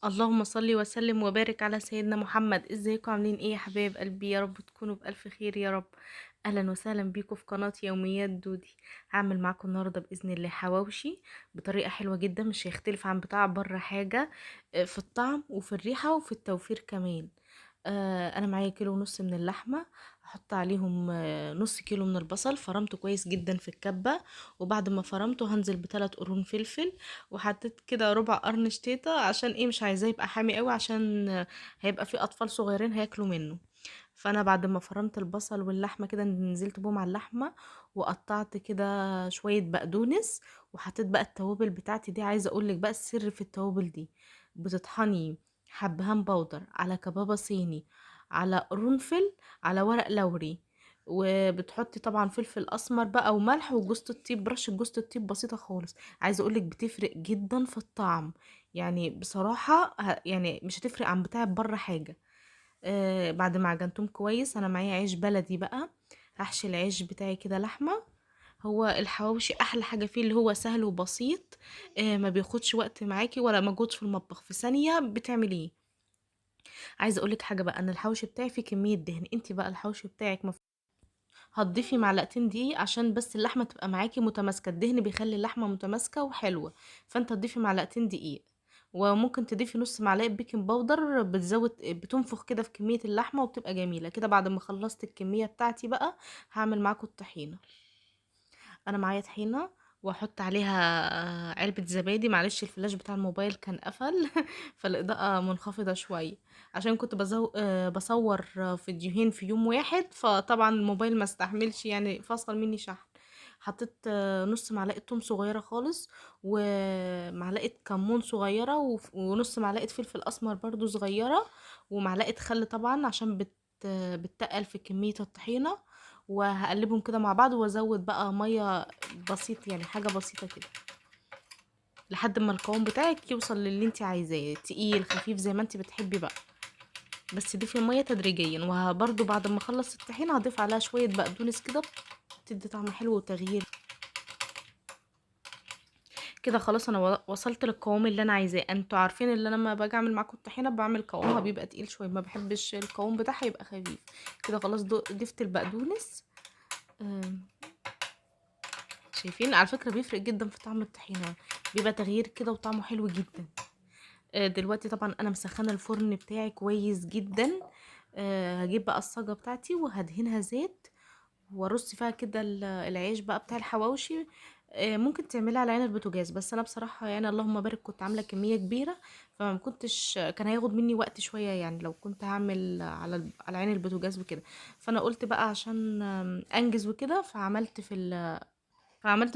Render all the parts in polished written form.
اللهم صل وسلم وبارك على سيدنا محمد. ازيكم عاملين ايه يا حبايب قلبي؟ يا رب تكونوا بألف خير يا رب. اهلا وسهلا بيكم في قناة يوميات دودي. هعمل معاكم النهارده باذن الله حواوشي بطريقه حلوه جدا، مش هيختلف عن بتاع بره حاجه، في الطعم وفي الريحه وفي التوفير كمان. انا معايا كيلو ونص من اللحمه، هحط عليهم نص كيلو من البصل فرمته كويس جدا في الكبه، وبعد ما فرمته هنزل بثلاث قرون فلفل، وحطيت كده ربع قرن شطيطه عشان ايه مش عايزاه يبقى حامي قوي، عشان هيبقى في اطفال صغيرين هياكلوا منه. فانا بعد ما فرمت البصل واللحمه كده نزلت بهم على اللحمه، وقطعت كده شويه بقدونس، وحطيت بقى التوابل بتاعتي دي. عايزه اقول لك بقى السر في التوابل دي: بتطحني حبهان بودر على كبابه صيني على قرنفل على ورق لوري، وبتحطي طبعا فلفل اسمر بقى وملح وجوز الطيب، رشه جوز الطيب بسيطه خالص. عايزه اقولك بتفرق جدا في الطعم، يعني بصراحه يعني مش هتفرق عن بتاع بره حاجه. بعد ما عجنتهم كويس انا معايا عيش بلدي بقى، هحشي العيش بتاعي كده لحمه. هو الحواوشي احلى حاجه فيه اللي هو سهل وبسيط، ما بياخدش وقت معاكي ولا مجهود في المطبخ، في ثانيه بتعمليه. عايزه اقولك حاجه بقى، ان الحواوشي بتاعي فيه كميه دهن، انت بقى الحواوشي بتاعك هتضيفي معلقتين دقيق عشان بس اللحمه تبقى معاكي متماسكه، الدهن بيخلي اللحمه متماسكه وحلوه. فانت تضيفي معلقتين دقيق، وممكن تضيفي نص معلقه بيكنج باودر، بتزود بتنفخ كده في كميه اللحمه وبتبقى جميله كده. بعد ما خلصت الكميه بتاعتي بقى هعمل معاكم الطحينه. انا معايا طحينه، واحط عليها علبة زبادي. معلش الفلاش بتاع الموبايل كان قفل فالاضاءة منخفضة شوية، عشان كنت بصور فيديوهين في يوم واحد، فطبعا الموبايل ما استحملش يعني فصل مني شحن. حطيت نص معلقة توم صغيرة خالص، ومعلقة كمون صغيرة، ونص معلقة فلفل اسمر برضو صغيرة، ومعلقة خل طبعا عشان بتتقل في كمية الطحينة. وهقلبهم كده مع بعض، وازود بقى ميه بسيط، يعني حاجه بسيطه كده، لحد ما القوام بتاعك يوصل للي انت عايزاه، تقيل خفيف زي ما انت بتحبي بقى. بس ضيفي الميه تدريجيا، وبرده بعد ما اخلص الطحينه هضيف عليها شويه بقدونس كده، بتدي طعم حلو وتغيير. كده خلاص انا وصلت للقوام اللي انا عايزاه. انتوا عارفين اللي انا لما باجي اعمل معاكم الطحينه بعمل قوامها بيبقى تقيل شويه، ما بحبش القوام بتاعها يبقى خفيف. كده خلاص ضفت البقدونس. آم، شايفين؟ على فكرة بيفرق جدا في طعم الطحينة، بيبقى تغيير كده وطعمه حلو جدا. دلوقتي طبعا انا مسخنة الفرن بتاعي كويس جدا. هجيب بقى الصاجة بتاعتي وهدهنها زيت، وارص فيها كده العيش بقى بتاع الحواوشي. ممكن تعملها على عين البوتاجاز، بس انا بصراحة يعني اللهم بارك كنت عاملة كمية كبيرة، فما كنتش، كان هياخد مني وقت شوية يعني لو كنت هعمل على عين البوتاجاز وكده. فانا قلت بقى عشان انجز وكده، فعملت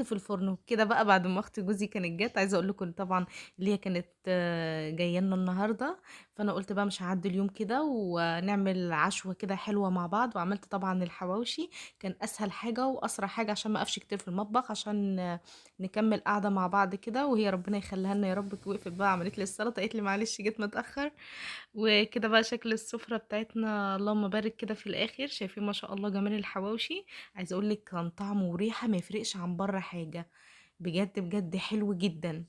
في الفرن وكده بقى. بعد ما اختي جوزي كانت جت، عايزه اقول لكم طبعا اللي هي كانت جايه لنا النهارده، فانا قلت بقى مش هعدي اليوم كده ونعمل عشوه كده حلوه مع بعض. وعملت طبعا الحواوشي، كان اسهل حاجه واسرع حاجه عشان ما اقفش كتير في المطبخ، عشان نكمل قعده مع بعض كده. وهي ربنا يخليها لنا يا رب، وقفت بقى عملت لي السلطه، قالت لي معلش جيت متاخر. وكده بقى شكل السفرة بتاعتنا اللهم بارك كده في الاخر. شايفين ما شاء الله جمال الحواوشي؟ عايزه اقول لك كان طعمه وريحه ما يفرقش عن بره حاجه، بجد بجد حلو جدا.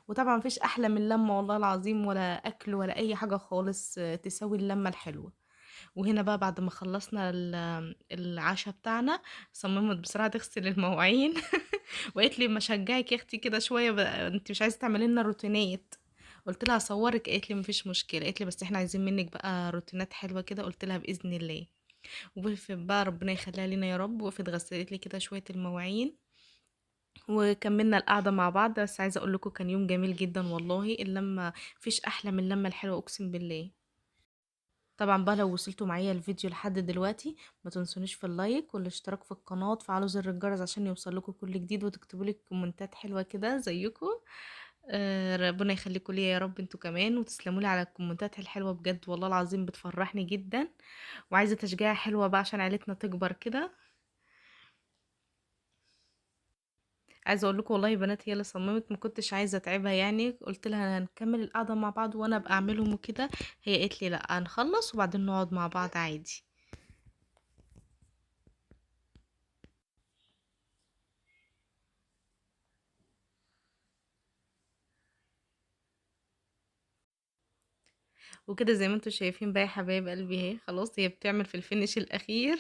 وطبعا مفيش احلى من اللمه والله العظيم، ولا اكل ولا اي حاجه خالص تساوي اللمه الحلوه. وهنا بقى بعد ما خلصنا العشاء بتاعنا، صممت بصراحه تغسل المواعين وقالت لي ما اشجعك يا اختي كده شويه بقى، انت مش عايزه تعملي لنا روتينات؟ قلت لها اصورك، قالت لي مفيش مشكله، قالت لي بس احنا عايزين منك بقى روتينات حلوه كده. قلت لها باذن الله. وقفت بقى ربنا يخليها لنا يا رب، وقفت غسلت لي كده شويه المواعين، وكملنا القعده مع بعض. بس عايزه اقول لكم كان يوم جميل جدا والله، اللمه مفيش احلى من اللمه الحلوه اقسم بالله. طبعا بقى لو وصلتوا معايا الفيديو لحد دلوقتي، ما تنسونيش في اللايك والاشتراك في القناه، وتفعلوا زر الجرس عشان يوصل لكم كل جديد، وتكتبوا لي كومنتات حلوه كده زيكم. ربنا يخليكم ليا يا رب انتوا كمان، وتسلموا لي على الكومنتات الحلوه بجد والله العظيم بتفرحني جدا. وعايزه تشجيع حلوه بقى عشان عيلتنا تكبر كده. عايزه اقول لكم والله يا بنات هي اللي صممت، ما كنتش عايزه اتعبها يعني، قلت لها هنكمل القعده مع بعض وانا ابقى اعملهم وكده. هي قالت لي لا هنخلص وبعدين نقعد مع بعض عادي. وكده زي ما انتوا شايفين بقى يا حبايب قلبي، اهي خلاص هي بتعمل في الفينش الاخير.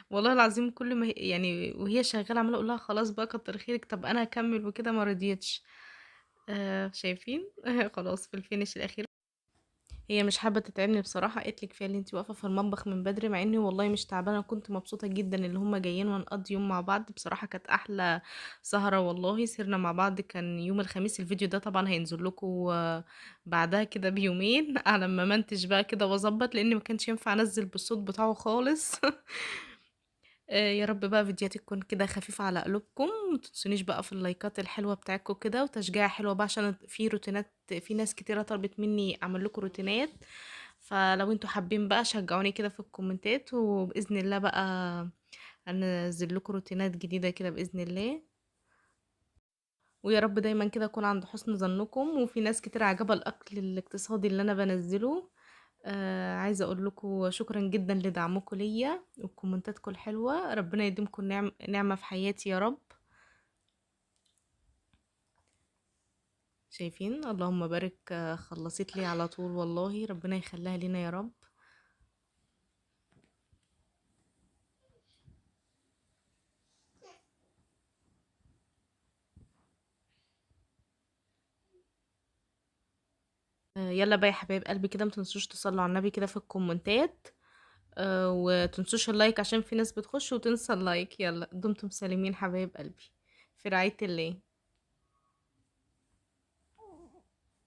والله العظيم كل ما يعني وهي شغاله عماله اقول لها خلاص بقى كتر خيرك، طب انا هكمل وكده، ما رضيتش. شايفين. خلاص في الفينش الاخير. هي مش حابه تتعبني بصراحه، قالت لي كفايه اللي انت واقفه في المطبخ من بدري، مع اني والله مش تعبانه، كنت مبسوطه جدا اللي هم جايين ونقضي يوم مع بعض. بصراحه كانت احلى سهره والله، سهرنا مع بعض كان يوم الخميس. الفيديو ده طبعا هينزل لكم بعدها كده بيومين على ما منتج بقى كده واظبط، لان ما كانش ينفع انزل بالصوت بتاعه خالص. يا رب بقى فيديوهاتي تكون كده خفيفة على قلوبكم، متنسونيش بقى في اللايكات الحلوة بتاعتكم كده، وتشجيع حلوة بقى، عشان في روتينات، في ناس كتيرة طلبت مني اعمل لكم روتينات. فلو انتوا حابين بقى شجعوني كده في الكومنتات، وبإذن الله بقى انزل لكم روتينات جديدة كده بإذن الله. ويا رب دايما كده اكون عند حسن ظنكم، وفي ناس كتير عجبها الاكل الاقتصادي اللي انا بنزله. عايزه اقول لكم شكرا جدا لدعمكم ليا وكومنتاتكم الحلوه، ربنا يديمكم نعمه في حياتي يا رب. شايفين، اللهم بارك. خلصت لي على طول والله، ربنا يخليها لنا يا رب. يلا بقى يا حبايب قلبي كده، متنسوش تصلوا على النبي كده في الكومنتات. وتنسوش اللايك عشان في ناس بتخش وتنسى اللايك. يلا دمتم سالمين حبايب قلبي، في رعاية الله.